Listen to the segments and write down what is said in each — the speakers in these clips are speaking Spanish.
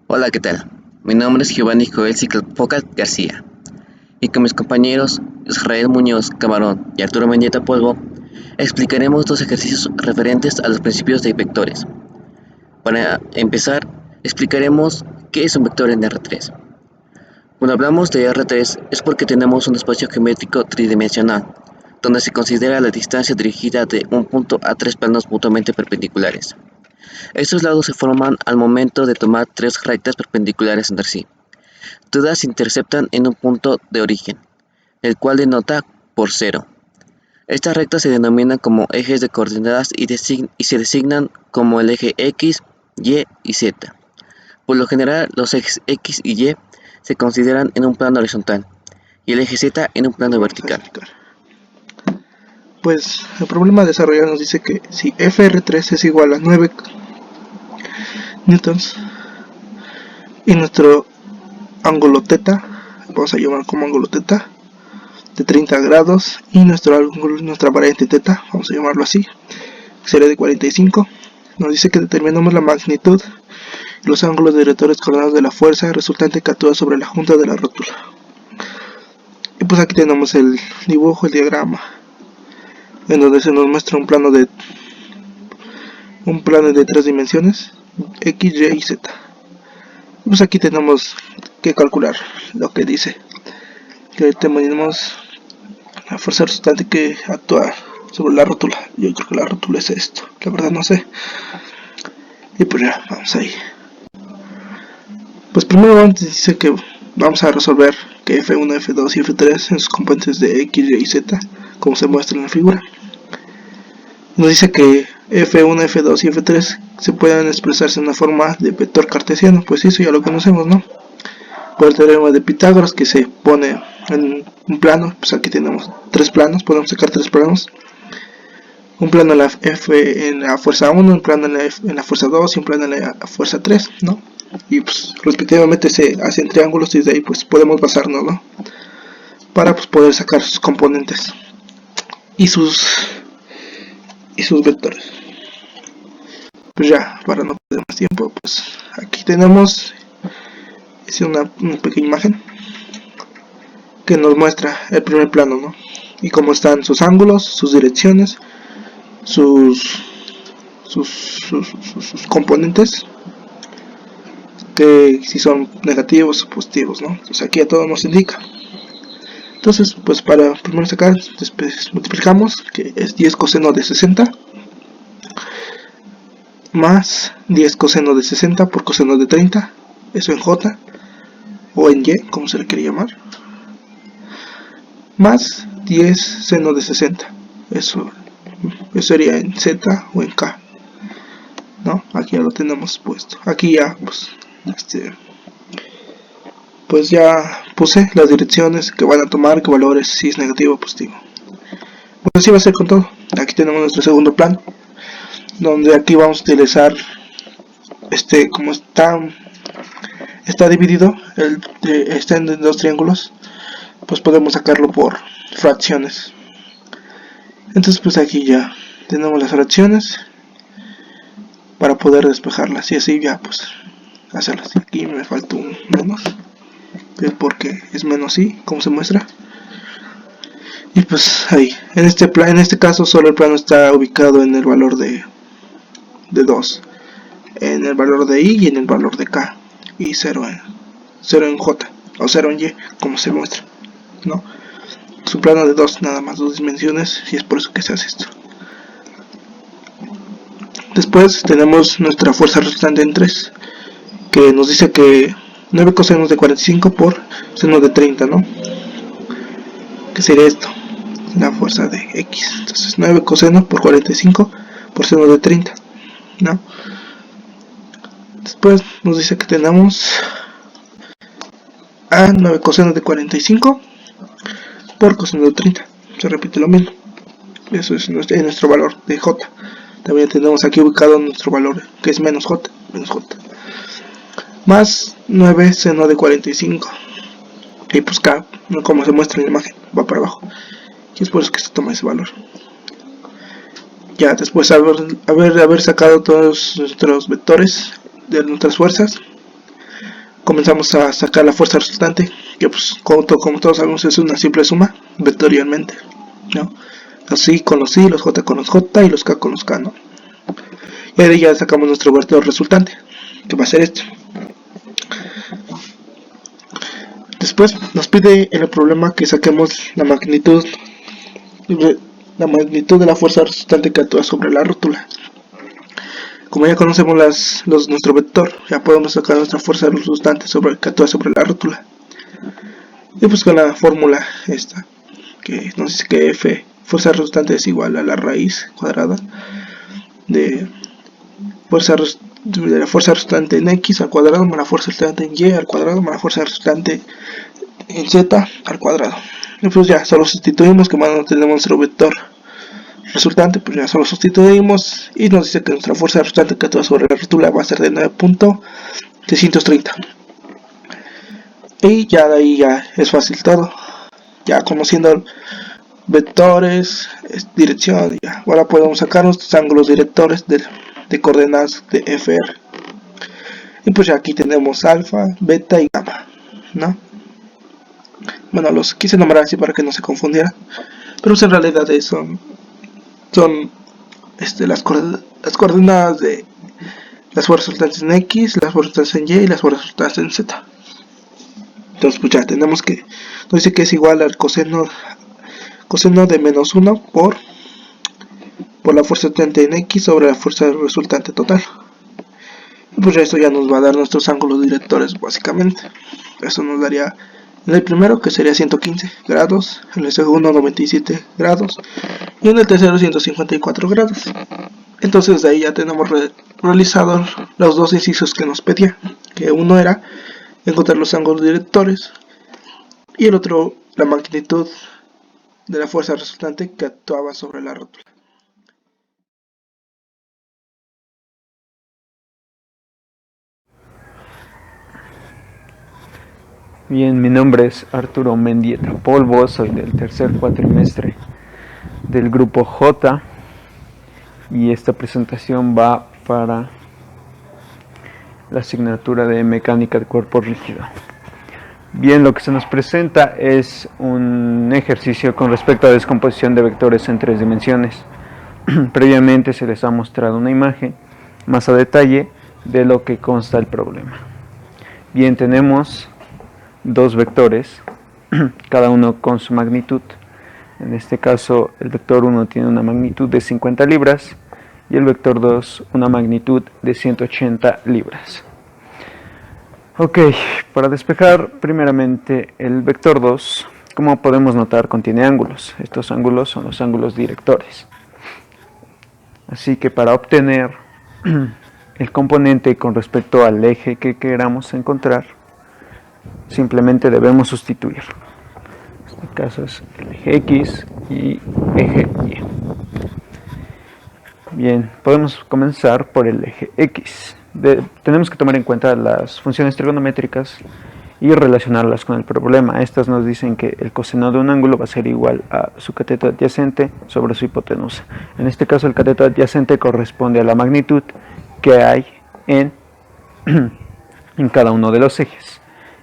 Hola, ¿qué tal? Mi nombre es Giovanni Joel Ciclopoca García y con mis compañeros Israel Muñoz Camarón y Arturo Mendieta Polvo explicaremos dos ejercicios referentes a los principios de vectores. Para empezar, explicaremos qué es un vector en R3. Cuando hablamos de R3 es porque tenemos un espacio geométrico tridimensional, donde se considera la distancia dirigida de un punto a tres planos mutuamente perpendiculares. Estos lados se forman al momento de tomar tres rectas perpendiculares entre sí. Todas se interceptan en un punto de origen, el cual denota por cero. Estas rectas se denominan como ejes de coordenadas y se designan como el eje X, Y y Z. Por lo general, los ejes X y Y se consideran en un plano horizontal y el eje Z en un plano vertical. Pues el problema desarrollado nos dice que si FR3 es igual a 9 newtons y nuestro ángulo θ, vamos a llamar como ángulo θ, de 30 grados, y nuestra variante θ, vamos a llamarlo así, sería de 45, nos dice que determinamos la magnitud y los ángulos directores coordenados de la fuerza resultante que actúa sobre la junta de la rótula. Y pues aquí tenemos el dibujo, el diagrama, en donde se nos muestra un plano de tres dimensiones, X, Y y Z. Pues aquí tenemos que calcular lo que dice, que tenemos la fuerza resultante que actúa sobre la rótula. Yo creo que la rótula es esto, la verdad no sé. Y pues ya, vamos ahí. Pues primero antes dice que vamos a resolver que F1, F2 y F3 en sus componentes de X, Y y Z, como se muestra en la figura. Nos dice que F1, F2 y F3 se pueden expresarse en una forma de vector cartesiano, pues eso ya lo conocemos, ¿no? Por el teorema de Pitágoras, que se pone en un plano, pues aquí tenemos tres planos, podemos sacar tres planos. Un plano en la F en la fuerza 1, un plano en la fuerza 2 y un plano en la fuerza 3, ¿no? Y pues respectivamente se hacen triángulos y de ahí pues podemos basarnos, ¿no? Para pues poder sacar sus componentes y sus vectores. Pues ya, para no perder más tiempo, pues aquí tenemos una pequeña imagen que nos muestra el primer plano, ¿no? Y cómo están sus ángulos, sus direcciones, sus componentes, que si son negativos o positivos, ¿no? Entonces aquí a todo nos indica. Entonces, pues para primero sacar, después multiplicamos, que es 10 coseno de 60 más 10 coseno de 60 por coseno de 30, eso en J o en Y, como se le quiere llamar, más 10 seno de 60, eso sería en Z o en K, ¿no? Aquí ya lo tenemos puesto. Aquí ya pues ya puse las direcciones que van a tomar, qué valores, si es negativo o positivo. Pues así va a ser con todo. Aquí tenemos nuestro segundo plano, donde aquí vamos a utilizar como está dividido, está en dos triángulos, pues podemos sacarlo por fracciones. Entonces pues aquí ya tenemos las fracciones para poder despejarlas, y así ya pues hacerlas. Aquí me falta un menos, porque es menos y, como se muestra. Y pues ahí, en este caso solo el plano está ubicado en el valor de 2, en el valor de y y en el valor de k, y 0 en j o 0 en y, como se muestra, ¿no? Es un plano de 2, nada más 2 dimensiones, y es por eso que se hace esto. Después tenemos nuestra fuerza resultante en 3, que nos dice que 9 cosenos de 45 por seno de 30, ¿no? Que sería esto, la fuerza de X. Entonces 9 coseno por 45 por seno de 30, ¿no? Después nos dice que tenemos a 9 coseno de 45 por coseno de 30. Se repite lo mismo. Eso es nuestro valor de J. También tenemos aquí ubicado nuestro valor, que es menos J. Más 9 seno de 45. Y pues K, como se muestra en la imagen, va para abajo. Y es por eso que se toma ese valor. Ya después de haber sacado todos nuestros vectores de nuestras fuerzas, comenzamos a sacar la fuerza resultante, que pues como todos sabemos es una simple suma vectorialmente, ¿no? Los I con los I, los J con los J y los K con los K, ¿no? Y ahí ya sacamos nuestro vector resultante, que va a ser este. Después nos pide en el problema que saquemos la magnitud de la fuerza resultante que actúa sobre la rótula. Como ya conocemos nuestro vector, ya podemos sacar nuestra fuerza resultante que actúa sobre la rótula. Y pues con la fórmula esta, que nos dice que F, fuerza resultante, es igual a la raíz cuadrada de la fuerza resultante en X al cuadrado más la fuerza resultante en Y al cuadrado más la fuerza resultante en Z al cuadrado. Y pues ya solo sustituimos, que cuando tenemos nuestro vector resultante, pues ya solo sustituimos y nos dice que nuestra fuerza resultante que actúa sobre la rótula va a ser de 9.630. Y ya de ahí ya es fácil todo, ya conociendo vectores, dirección, ya ahora podemos sacar nuestros ángulos directores de coordenadas de FR. Y pues ya aquí tenemos alfa, beta y gamma, ¿no? Bueno, los quise nombrar así para que no se confundieran, pero pues en realidad son las coordenadas de las fuerzas resultantes en X, las fuerzas resultantes en Y y las fuerzas resultantes en Z. Entonces pues ya tenemos que, nos dice que es igual al coseno de menos 1 por la fuerza resultante en X sobre la fuerza resultante total. Y pues esto ya nos va a dar nuestros ángulos directores básicamente. Eso nos daría en el primero, que sería 115 grados, en el segundo 97 grados y en el tercero 154 grados. Entonces de ahí ya tenemos realizado los dos incisos que nos pedía, que uno era encontrar los ángulos directores y el otro la magnitud de la fuerza resultante que actuaba sobre la rótula. Bien, mi nombre es Arturo Mendieta Polvo, soy del tercer cuatrimestre del grupo J y esta presentación va para la asignatura de mecánica de cuerpo rígido. Bien, lo que se nos presenta es un ejercicio con respecto a descomposición de vectores en 3 dimensiones. Previamente se les ha mostrado una imagen más a detalle de lo que consta el problema. Bien, tenemos dos vectores, cada uno con su magnitud. En este caso el vector 1 tiene una magnitud de 50 libras y el vector 2 una magnitud de 180 libras. Ok, para despejar primeramente el vector 2, como podemos notar contiene ángulos. Estos ángulos son los ángulos directores. Así que para obtener el componente con respecto al eje que queramos encontrar, simplemente debemos sustituir. En este caso es el eje X y eje Y. Bien, podemos comenzar por el eje X. Tenemos que tomar en cuenta las funciones trigonométricas y relacionarlas con el problema. Estas nos dicen que el coseno de un ángulo va a ser igual a su cateto adyacente sobre su hipotenusa. En este caso el cateto adyacente corresponde a la magnitud que hay en cada uno de los ejes.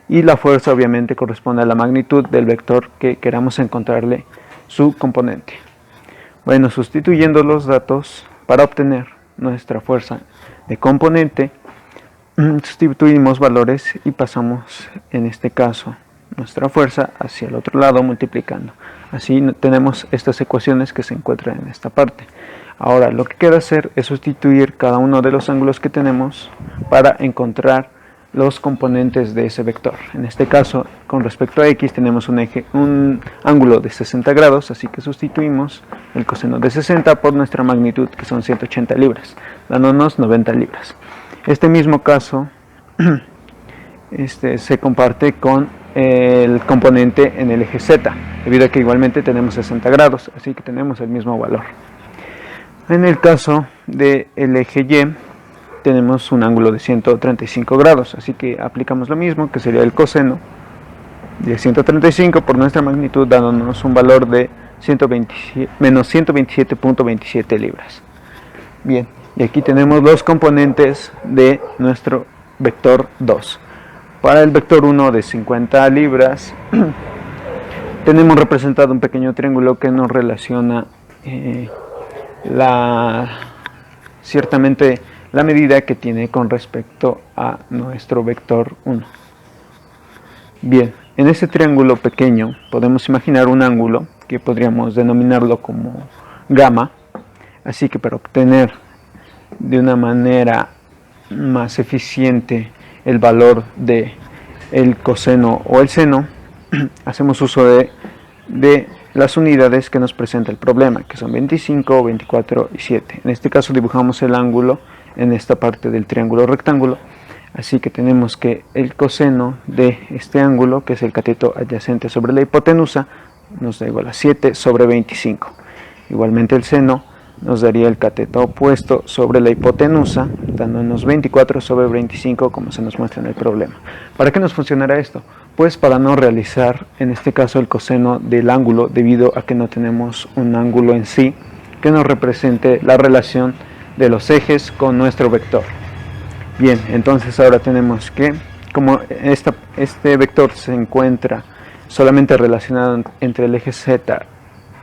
Y la fuerza obviamente corresponde a la magnitud del vector que queramos encontrarle su componente. Bueno, sustituyendo los datos para obtener nuestra fuerza de componente, sustituimos valores y pasamos en este caso nuestra fuerza hacia el otro lado multiplicando. Así tenemos estas ecuaciones que se encuentran en esta parte. Ahora lo que queda hacer es sustituir cada uno de los ángulos que tenemos para encontrar los componentes de ese vector. En este caso, con respecto a X tenemos un ángulo de 60 grados, así que sustituimos el coseno de 60 por nuestra magnitud, que son 180 libras, dándonos 90 libras. Este mismo caso se comparte con el componente en el eje Z, debido a que igualmente tenemos 60 grados, así que tenemos el mismo valor. En el caso del eje Y, tenemos un ángulo de 135 grados, así que aplicamos lo mismo, que sería el coseno de 135 por nuestra magnitud, dándonos un valor de menos 127.27 libras. Bien, y aquí tenemos los componentes de nuestro vector 2. Para el vector 1 de 50 libras tenemos representado un pequeño triángulo que nos relaciona ciertamente la medida que tiene con respecto a nuestro vector 1. Bien, en este triángulo pequeño podemos imaginar un ángulo que podríamos denominarlo como gamma, así que para obtener de una manera más eficiente el valor de el coseno o el seno, hacemos uso de las unidades que nos presenta el problema, que son 25, 24 y 7. En este caso dibujamos el ángulo en esta parte del triángulo rectángulo, así que tenemos que el coseno de este ángulo, que es el cateto adyacente sobre la hipotenusa, nos da igual a 7 sobre 25. Igualmente el seno nos daría el cateto opuesto sobre la hipotenusa, dándonos 24 sobre 25 como se nos muestra en el problema. ¿Para qué nos funcionará esto? Pues para no realizar en este caso el coseno del ángulo, debido a que no tenemos un ángulo en sí que nos represente la relación de los ejes con nuestro vector. Bien, entonces ahora tenemos que, como este vector se encuentra solamente relacionado entre el eje Z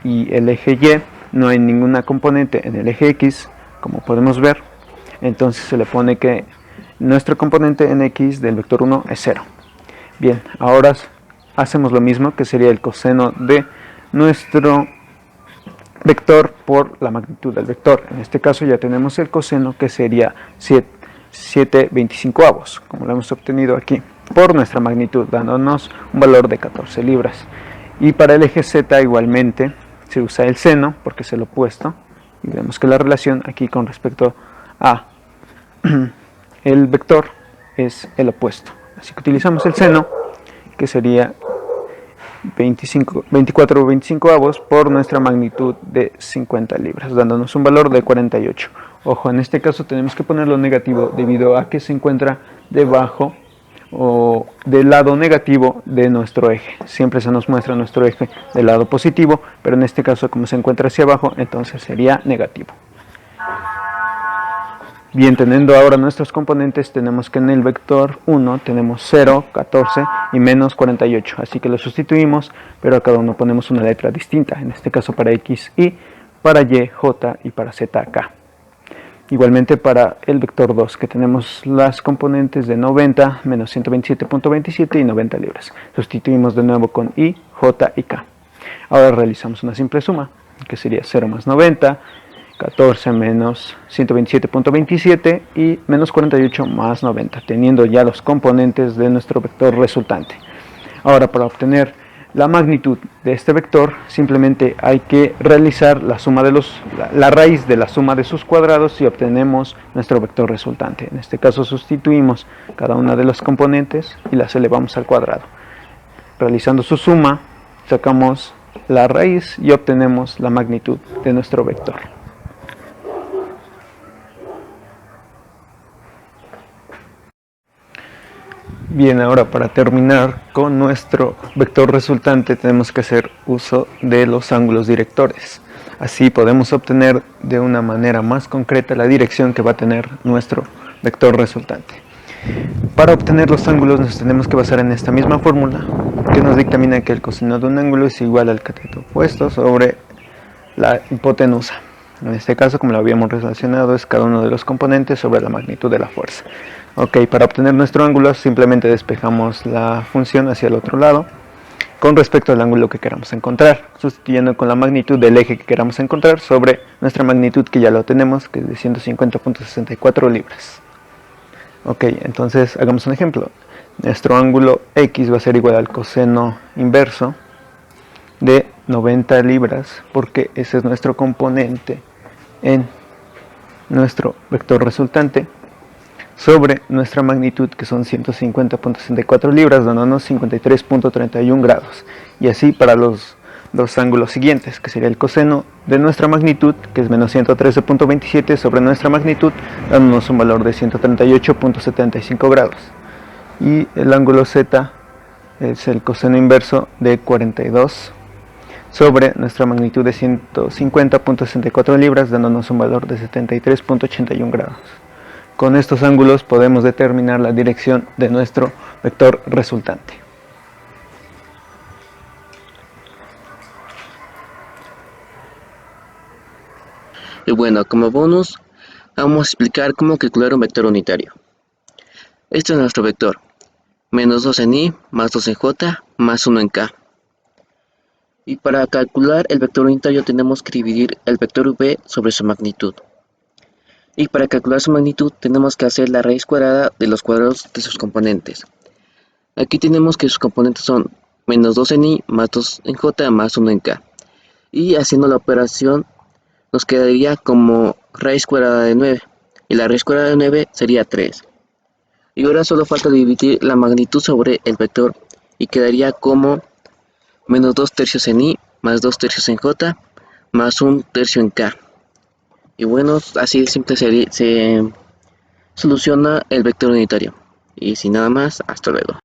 y el eje Y, no hay ninguna componente en el eje X, como podemos ver, entonces se le pone que nuestro componente en X del vector 1 es 0. Bien, ahora hacemos lo mismo, que sería el coseno de nuestro vector por la magnitud del vector. En este caso ya tenemos el coseno, que sería 7/25, como lo hemos obtenido aquí, por nuestra magnitud, dándonos un valor de 14 libras. Y para el eje Z igualmente se usa el seno, porque es el opuesto, y vemos que la relación aquí con respecto a el vector es el opuesto. Así que utilizamos el seno, que sería 24/25 por nuestra magnitud de 50 libras, dándonos un valor de 48. Ojo, en este caso tenemos que ponerlo negativo debido a que se encuentra debajo o del lado negativo de nuestro eje. Siempre se nos muestra nuestro eje del lado positivo, pero en este caso, como se encuentra hacia abajo, entonces sería negativo. Bien, teniendo ahora nuestros componentes, tenemos que en el vector 1 tenemos 0, 14 y menos 48, así que lo sustituimos, pero a cada uno ponemos una letra distinta, en este caso para X, Y, para Y, J y para Z, K. Igualmente para el vector 2, que tenemos las componentes de 90, menos 127.27 y 90 libras. Sustituimos de nuevo con I, J y K. Ahora realizamos una simple suma, que sería 0 más 90, 14 menos 127.27 y menos 48 más 90, teniendo ya los componentes de nuestro vector resultante. Ahora, para obtener la magnitud de este vector, simplemente hay que realizar la raíz de la suma de sus cuadrados y obtenemos nuestro vector resultante. En este caso sustituimos cada una de los componentes y las elevamos al cuadrado. Realizando su suma, sacamos la raíz y obtenemos la magnitud de nuestro vector. Bien, ahora para terminar con nuestro vector resultante tenemos que hacer uso de los ángulos directores. Así podemos obtener de una manera más concreta la dirección que va a tener nuestro vector resultante. Para obtener los ángulos nos tenemos que basar en esta misma fórmula, que nos dictamina que el coseno de un ángulo es igual al cateto opuesto sobre la hipotenusa. En este caso, como lo habíamos relacionado, es cada uno de los componentes sobre la magnitud de la fuerza. Ok, para obtener nuestro ángulo simplemente despejamos la función hacia el otro lado con respecto al ángulo que queramos encontrar, sustituyendo con la magnitud del eje que queramos encontrar sobre nuestra magnitud, que ya lo tenemos, que es de 150.64 libras. Ok, entonces hagamos un ejemplo. Nuestro ángulo X va a ser igual al coseno inverso de 90 libras, porque ese es nuestro componente en nuestro vector resultante, sobre nuestra magnitud, que son 150.64 libras, dándonos 53.31 grados. Y así para los dos ángulos siguientes, que sería el coseno de nuestra magnitud, que es menos 113.27 sobre nuestra magnitud, dándonos un valor de 138.75 grados. Y el ángulo Z es el coseno inverso de 42 sobre nuestra magnitud de 150.64 libras, dándonos un valor de 73.81 grados. Con estos ángulos podemos determinar la dirección de nuestro vector resultante. Y bueno, como bonus, vamos a explicar cómo calcular un vector unitario. Este es nuestro vector, menos 2 en i, más 2 en j, más 1 en k. Y para calcular el vector unitario tenemos que dividir el vector v sobre su magnitud. Y para calcular su magnitud tenemos que hacer la raíz cuadrada de los cuadrados de sus componentes. Aquí tenemos que sus componentes son menos 2 en i, más 2 en j, más 1 en k. Y haciendo la operación nos quedaría como raíz cuadrada de 9. Y la raíz cuadrada de 9 sería 3. Y ahora solo falta dividir la magnitud sobre el vector y quedaría como menos 2 tercios en i, más 2 tercios en j, más 1 tercio en k. Y bueno, así de simple se soluciona el vector unitario. Y sin nada más, hasta luego.